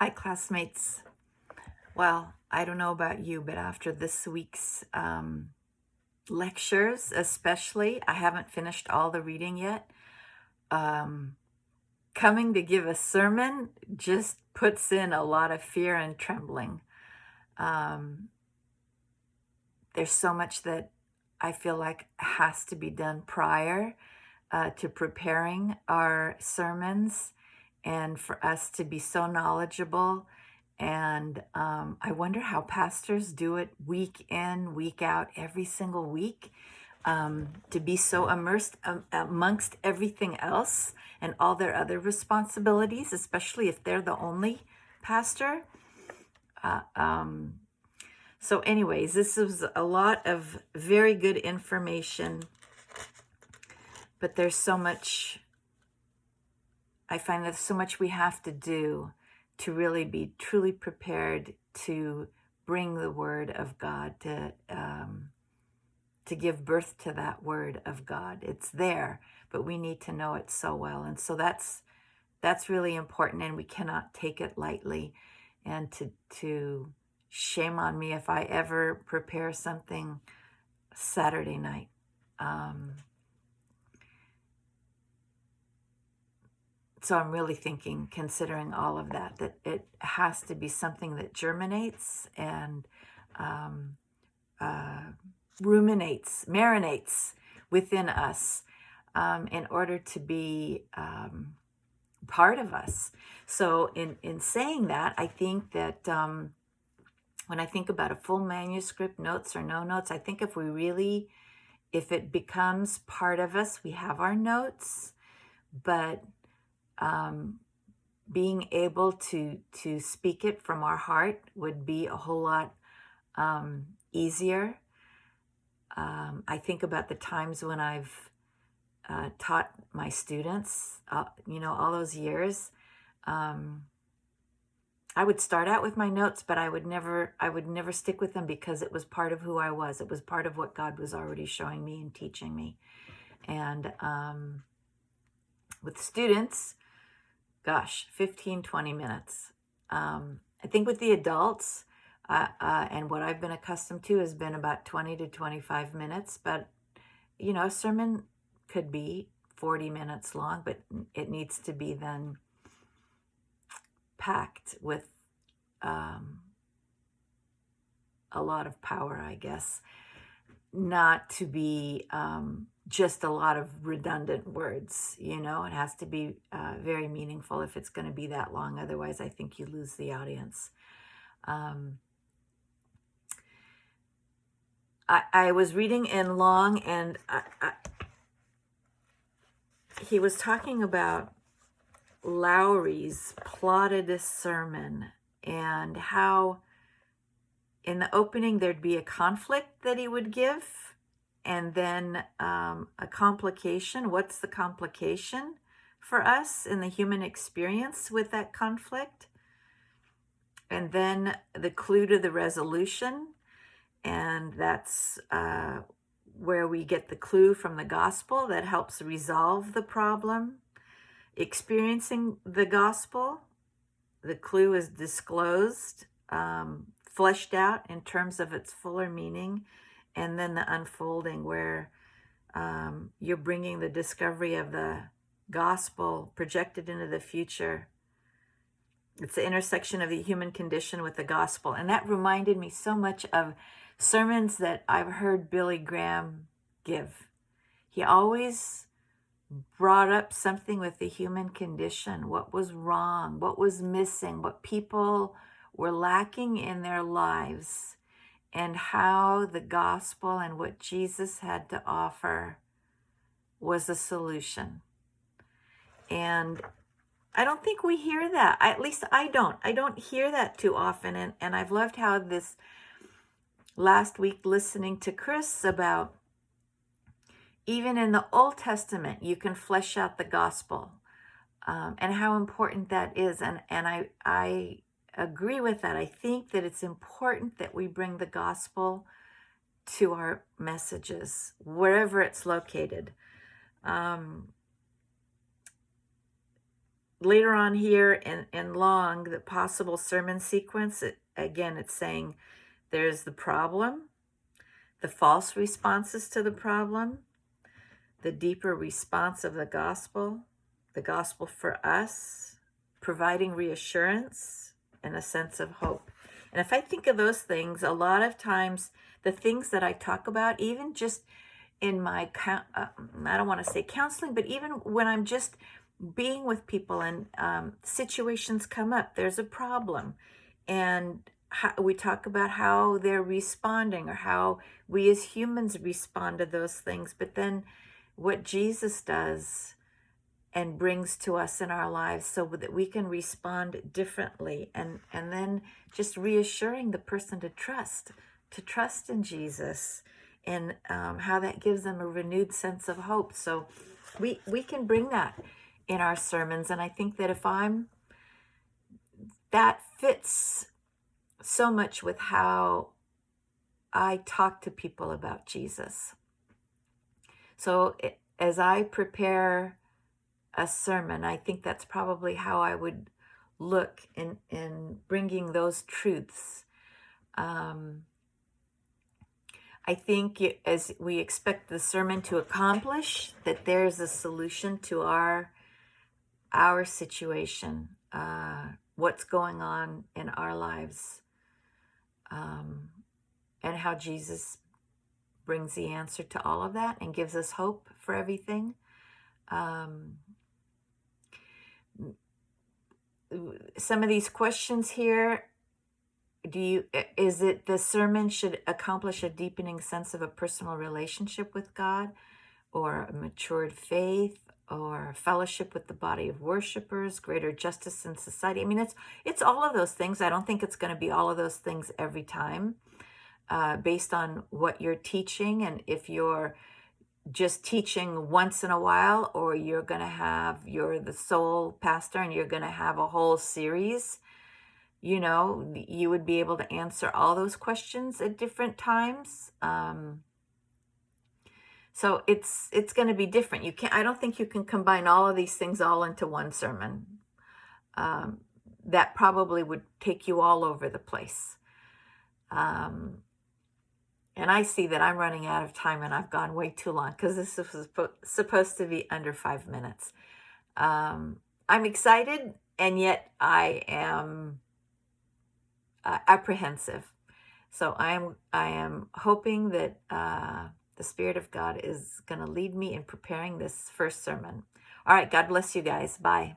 Hi, classmates. Well, I don't know about you, but after this week's lectures, especially, I haven't finished all the reading yet. Coming to give a sermon just puts in a lot of fear and trembling. There's so much that I feel like has to be done prior to preparing our sermons and for us to be so knowledgeable. And I wonder how pastors do it week in, week out, every single week, to be so immersed amongst everything else and all their other responsibilities, especially if they're the only pastor. So anyways, this was a lot of very good information, but there's so much, I find there's so much we have to do to really be truly prepared to bring the word of God, to give birth to that word of God. It's there, but we need to know it so well. And so that's really important, and we cannot take it lightly. And to shame on me if I ever prepare something Saturday night. So I'm really thinking, considering all of that, that it has to be something that germinates and ruminates, marinates within us in order to be part of us. So in saying that, I think that when I think about a full manuscript, notes or no notes, I think if it becomes part of us, we have our notes, but being able to speak it from our heart would be a whole lot easier. I think about the times when I've taught my students, all those years. I would start out with my notes, but I would never stick with them because it was part of who I was. It was part of what God was already showing me and teaching me. And with students, gosh, 15, 20 minutes. I think with the adults, and what I've been accustomed to has been about 20 to 25 minutes. But, a sermon could be 40 minutes long, but it needs to be then packed with a lot of power, I guess. Not to be just a lot of redundant words, it has to be very meaningful if it's going to be that long. Otherwise, I think you lose the audience. I was reading in Long, and he was talking about Lowry's plotted sermon and how in the opening there'd be a conflict that he would give, and then a complication. What's the complication for us in the human experience with that conflict? And then the clue to the resolution, and that's where we get the clue from the gospel that helps resolve the problem. Experiencing the gospel, the clue is disclosed, fleshed out in terms of its fuller meaning, and then the unfolding where you're bringing the discovery of the gospel projected into the future. It's the intersection of the human condition with the gospel. And that reminded me so much of sermons that I've heard Billy Graham give. He always brought up something with the human condition, what was wrong, what was missing, what people were lacking in their lives, and how the gospel and what Jesus had to offer was a solution. And I don't think we hear that. At least I don't hear that too often. And I've loved how this last week listening to Chris about even in the Old Testament, you can flesh out the gospel and how important that is. And I agree with that. I think that it's important that we bring the gospel to our messages, wherever it's located. later on here in long, the possible sermon sequence, again, it's saying there's the problem, the false responses to the problem, the deeper response of the gospel for us, providing reassurance and a sense of hope. And if I think of those things, a lot of times the things that I talk about, even just in my, I don't want to say counseling, but even when I'm just being with people and situations come up, there's a problem. And we talk about how they're responding or how we as humans respond to those things. But then what Jesus does and brings to us in our lives so that we can respond differently, and then just reassuring the person to trust in Jesus, and how that gives them a renewed sense of hope. So we can bring that in our sermons, and I think that that fits so much with how I talk to people about Jesus. So as I prepare a sermon, I think that's probably how I would look in bringing those truths. I think as we expect the sermon to accomplish, that there's a solution to our situation, what's going on in our lives, and how Jesus brings the answer to all of that and gives us hope for everything. Some of these questions here, is it the sermon should accomplish a deepening sense of a personal relationship with God, or a matured faith, or fellowship with the body of worshipers, greater justice in society? I mean, it's all of those things. I don't think it's going to be all of those things every time, based on what you're teaching, and if you're just teaching once in a while, or you're the sole pastor and you're going to have a whole series. You would be able to answer all those questions at different times. So it's going to be different. I don't think you can combine all of these things all into one sermon. That probably would take you all over the place. And I see that I'm running out of time, and I've gone way too long because this was supposed to be under 5 minutes. I'm excited, and yet I am apprehensive. So I am hoping that the Spirit of God is going to lead me in preparing this first sermon. All right, God bless you guys. Bye.